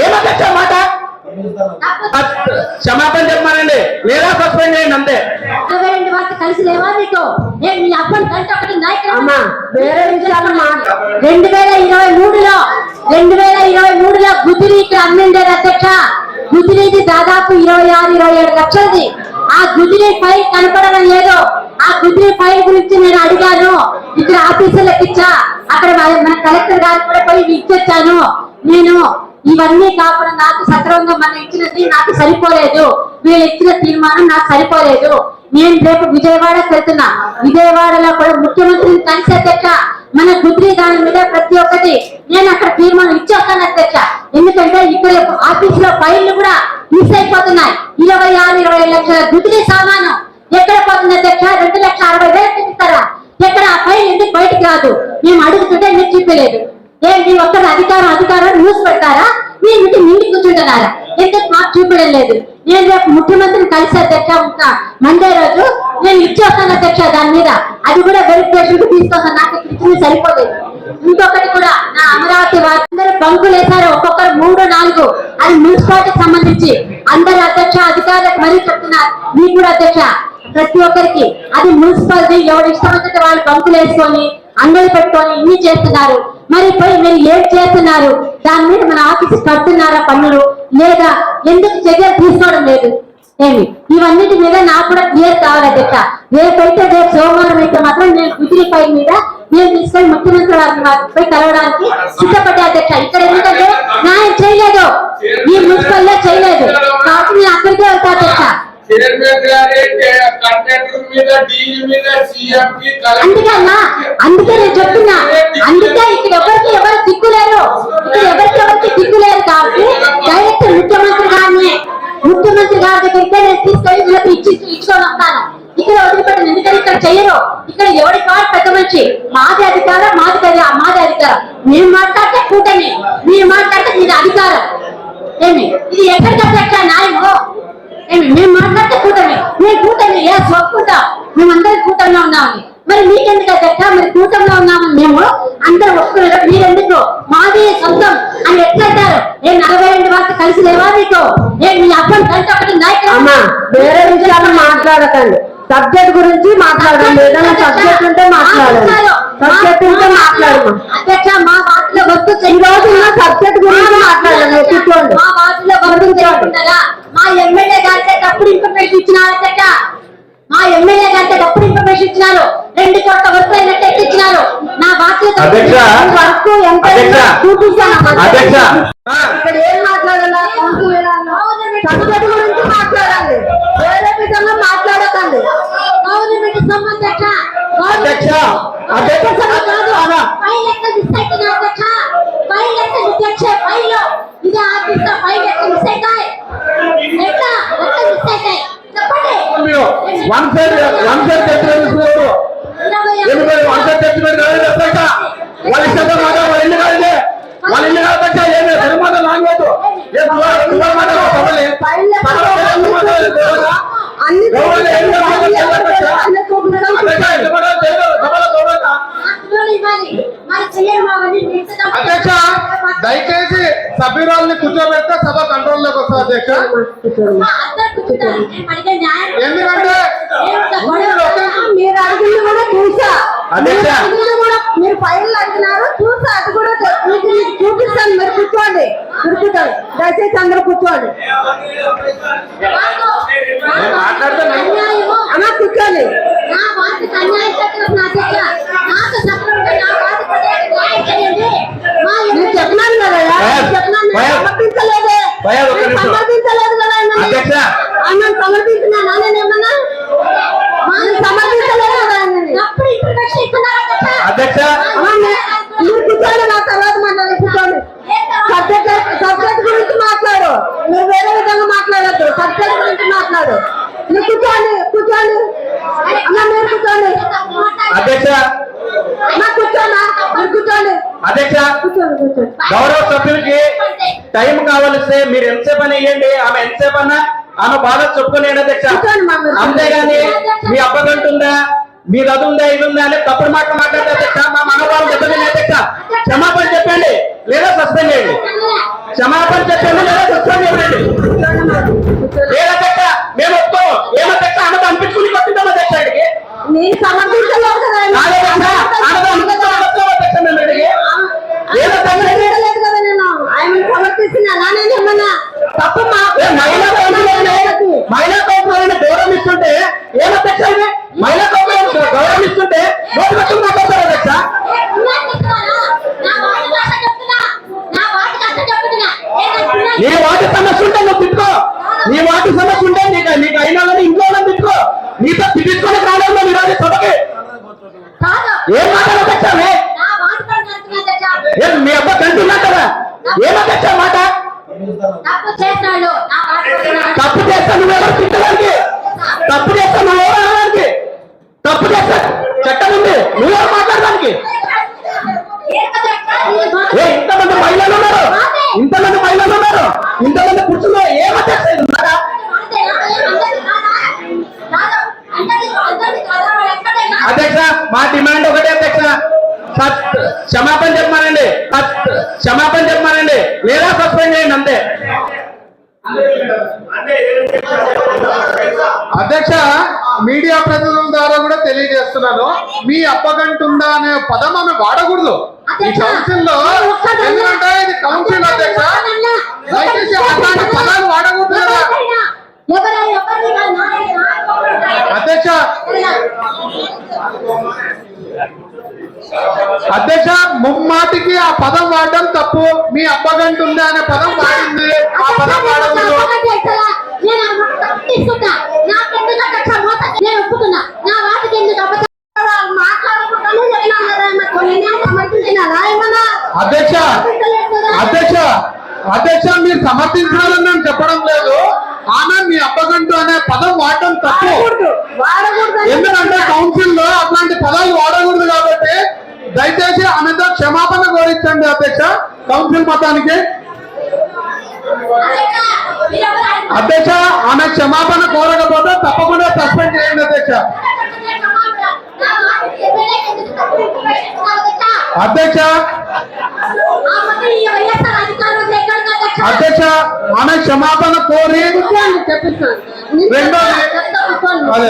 ఏమధ్యక్ష మాట క్షమాపణ చెప్పమానండి లేదా సస్పెండ్ చేయండి అంతే. 22 వార్త కలిసి లేవా నీకు? నీ అప్పని కంటే ఒకటి అమ్మా వేరే విషయాలు 2023లో గుజరీకి అమ్మిండేది అధ్యక్ష. గుజరీది దాదాపు 26-27 లక్షలది. ఆ గుజరీ ఫైల్ కనపడడం లేదు. ఆ గుజరీ ఫైల్ గురించి నేను అడిగాను, ఇక్కడ ఆఫీసులకు ఇచ్చా, అక్కడ మన కలెక్టర్ గారు కూడా పోయి ఇచ్చొచ్చాను. నేను ఇవన్నీ కాకుండా నాకు సక్రమంగా మనం ఇచ్చినది నాకు సరిపోలేదు, వీళ్ళు ఇచ్చిన తీర్మానం నాకు సరిపోలేదు. నేను రేపు విజయవాడకు వెళ్తున్నా. విజయవాడలో కూడా ముఖ్యమంత్రిని కలిసి అధ్యక్ష మన గుజరీ దాని మీద ప్రతి ఒక్కటి నేను అక్కడ తీర్మానం ఇచ్చేస్తాను అధ్యక్ష. ఎందుకంటే ఇక్కడ ఆఫీస్ లో ఫైళ్లు కూడా మిస్ అయిపోతున్నాయి. 26-27 లక్షల గుజరీ సామాను ఎక్కడ పోతుంది అధ్యక్ష? 2,60,000 ఇస్తారా? ఎక్కడ ఆ ఫైల్ ఎందుకు బయటకు రాదు? మేము అడుగుతుంటే మీరు చూపలేదు. ఏంటి ఒక్కరు అధికారం న్యూస్ పెడతారా? మీ ఇంటి నిండి కూర్చుంటున్నారా? ఎందుకు మాకు చూపడం లేదు? నేను రేపు ముఖ్యమంత్రిని కలిసి అధ్యక్ష మండే రోజు నేను ఇచ్చేస్తాను అధ్యక్ష. దాని మీద అది కూడా వెరిఫికేషన్ తీసుకొస్తాను. నాకు ఇచ్చింది సరిపోలేదు. ఇంకొకటి కూడా నా అమరావతి వారందరూ బంకులు వేశారు, ఒక్కొక్కరు 3-4. అది మున్సిపాలిటీకి సంబంధించి అందరు అధ్యక్ష అధికారులకు మరీ చెప్తున్నారు, మీకు కూడా అధ్యక్ష ప్రతి ఒక్కరికి. అది మున్సిపాలిటీ ఎవరు ఇష్టమైతే వాళ్ళు బంకులు వేసుకొని అంగడి పెట్టుకొని ఇన్ని చేస్తున్నారు. మరి పోయి మీరు ఏం చేస్తున్నారు? దాని మీద మన ఆఫీసు కడుతున్నారా పన్నులు లేదా? ఎందుకు చర్యలు తీసుకోవడం లేదు? ఏమి ఇవన్నిటి మీద నాకు కూడా క్లియర్ కావాలి అధ్యక్ష. రేపైతే రేపు సోమవారం అయితే మాత్రం నేను గుజరీ ఫైల్ మీద నేను తీసుకొని ముఖ్యమంత్రి వారిపై కలవడానికి సిద్ధపడ్డా అధ్యక్ష. ఇక్కడ ఎందుకంటే న్యాయం చేయలేదు, ఈ మున్సిపల్ చేయలేదు కాబట్టి నేను అక్కడికే వెళ్తా అధ్యక్ష. అందుకే నేను చెప్తున్నా, అందుకే ఇక్కడ ఎవరు దిక్కులేరు, ఇక్కడ ఎవరికి దిక్కులేరు కాబట్టి డైరెక్ట్ ముఖ్యమంత్రి గారి దగ్గరికి నేను తీసుకెళ్ళి ఇచ్చుకొని వస్తాను. ఇక్కడ వదిలిపెట్టాను, ఎందుకంటే ఇక్కడ చెయ్యరు. ఇక్కడ ఎవరి కాదు పెద్ద మనిషి, మాది అధికారం, మాది అధికారం. మేము మాట్లాడితే కూటమి, మీరు మాట్లాడితే మీది అధికారం. ఏమి ఇది ఎక్కడికి అధ్యక్ష న్యాయము? ఏమి మేము మాట్లాడితే కూటమి, మేము కూటమి ఒప్పుకుంటాం, మేమందరం కూటమిలో ఉన్నామని. మరి మీకెందుకు అధ్యక్ష? మరి కూటమిలో ఉన్నామని మేము అందరూ ఒప్పుకున్నారు, మీరెందుకు మాది సొంతం అని ఎట్లంటారు? 42 వార్త కలిసి లేవా మీకు? మీ అప్పని కంటే ఒకటి అమ్మా వేరే విషయాలు మాట్లాడకండి, సబ్జెక్ట్ గురించి మాట్లాడండి. ఏదైనా సబ్జెక్ట్ ఉంటే మాట్లాడండి, సబ్జెక్ట్ ఉంటే మాట్లాడము అధ్యక్ష. మా వార్తలో వస్తూ ఈ రోజు ఉన్న సబ్జెక్ట్ గురించి మాట్లాడండి. కూర్చోండి. మా వార్తలో వస్తూ చెప్తుండగా మా ఎమ్మెల్యే గారితే తప్పుడు ఇన్ఫర్మేషన్ ఇచ్చినారు అధ్యక్ష. మా ఎమ్మెల్యే గారితే తప్పుడు ఇన్ఫర్మేషన్ ఇచ్చినారు. 2 కోట్ల వరకు అయినట్టు ఎక్కించినారు. నా వార్తలో వరకు ఎంత చూపిస్తాను. ఇక్కడ ఏం మాట్లాడాలా? సబ్జెక్ట్ గురించి మాట్లాడాలి, వేరే విధంగా మాట్లాడకండి. గవర్నమెంట్ సంబంధించ అధ్యక్ష దయచేసి సభ్యురాలని కూర్చోబెడితే సభ కంట్రోల్ లోకి వస్తుంది అధ్యక్ష. ఎందుకంటే మీరు అడిగింది కూడా చూసా, మీరు ఫైల్ అడిగినారు చూసా, అది కూడా చూపిస్తాను. మీరు కూర్చోండి, దయచేసి అందరూ కూర్చోండి. అన్నా కూర్చోండి. నేను చెప్పినాను కదా, సమర్పించలేదే, సమర్పించలేదు కదా అన్న, సమర్పించినాను నేనేమన్నా సమర్పించలేదు కదా అధ్యక్ష. మీరు కూర్చోండి, నా తర్వాత మాట్లాడి కూర్చోండి. సబ్జెక్ట్ గురించి మాట్లాడు, మీరు వేరే విధంగా మాట్లాడద్దు, సబ్జెక్ట్ గురించి మాట్లాడు. మీరు కూర్చోండి అన్న, మీరు కూర్చోండి అధ్యక్ష. కూర్చోండి, మీరు కూర్చోండి అధ్యక్ష. కూర్చోండి. గౌరవ సభ్యులకి టైం కావాలిస్తే మీరు ఎంతసేపు అని ఇవ్వండి, ఆమె ఎంతసేపు అన్నా ఆమె బాధ చెప్పుకోలేండి అధ్యక్ష. అంతేగాని మీ అబ్బగంటుందా, మీది అది ఉందా ఇది ఉందా అని తప్పుడు మాటలు మాట్లాడితే అధ్యక్ష మా మనోభావం దెబ్బతినే అధ్యక్ష. క్షమాపణ చెప్పండి లేదా సస్పెండ్ చేయండి. క్షమాపణ చెప్పండి లేదా కూర్చొని చెప్పండి. లేదా అధ్యక్ష మేము ఒప్పుకోము. ఏమధ్యక్ష ఆమెతో అనిపించుకుని కొట్టిద్దాం అధ్యక్ష ఇక్కడికి. నేను సమర్థించలేదు కదా ఆయన. లేదు కదా నేను ఆయన సమర్థిస్తున్నానా? నేను ఏమన్నా తప్పు మహిళా కౌన్సిలర్ని గౌరవిస్తుంటే ఏమధ్యక్ష ఇది? మహిళా కౌన్సిలర్ గౌరవిస్తుంటే నోటి పట్టుకుని మాట్లాడతారు అధ్యక్ష. నీ వాటి సమస్య ఉంటే నువ్వు తిట్టుకో. నీ వాటి సమస్య ఉంటే నీకు అయినా కానీ ఇంట్లో వాళ్ళని తిట్టుకో. నీతో తిట్టుకొని రావడంలో ఈరోజు సభకి ఏం మాట్లాడచ్చా? మీ అబ్బా కంటున్నా కదా ఏమధ్యక్ష మాట? తప్పు చేస్తాను నువ్వెవరు తిట్టడానికి? తప్పు చేస్తాను నువ్వెవరు అనడానికి? తప్పు చేస్తా చట్టం ఉంది నువ్వెవరు మాట్లాడడానికి? ఇంతమంది మహిళలు ఉన్నారు, ఇంతమంది మహిళలు ఉన్నారు, ఇంతమంది పురుషులు ఏమధ్యక్ష ఇది ఉన్నారా? అధ్యక్ష మా డిమాండ్ ఒకటే అధ్యక్ష, క్షమాపణ చెప్పమానండి, క్షమాపణ చెప్పమానండి లేదా సస్పెండ్ చేయండి అంతే. అధ్యక్ష మీడియా ప్రతినిధుల ద్వారా కూడా తెలియజేస్తున్నాను, మీ అప్పగంటుందా అనే పదం ఆమె వాడకూడదు ఈ కౌన్సిల్ లో. ఎందుకంటే ఇది కౌన్సిల్ అధ్యక్ష, దయచేసి అలాంటి పదాలు వాడకూడదు కదా అధ్యక్ష. అధ్యక్ష ముమ్మాటికి ఆ పదం వాడడం తప్పు. మీ అప్పగంటుందా అనే పదం వాడింది, ఆ పదం వాడకూడదు. అధ్యక్ష అధ్యక్ష అధ్యక్ష మీరు సమర్థించాలని నేను చెప్పడం లేదు, ఆమె మీ అప్పగంటు అనే పదం వాడటం తప్పు. ఎందుకంటే కౌన్సిల్ లో అట్లాంటి పదాలు వాడకూడదు కాబట్టి దయచేసి ఆమెతో క్షమాపణ కోరించండి అధ్యక్ష కౌన్సిల్ మతానికి. అధ్యక్ష ఆమె క్షమాపణ కోరకపోతే తప్పకుండా సస్పెండ్ చేయండి అధ్యక్ష. అధ్యక్ష అధ్యక్ష ఆమె క్షమాపణ కోరి రెండోది అదే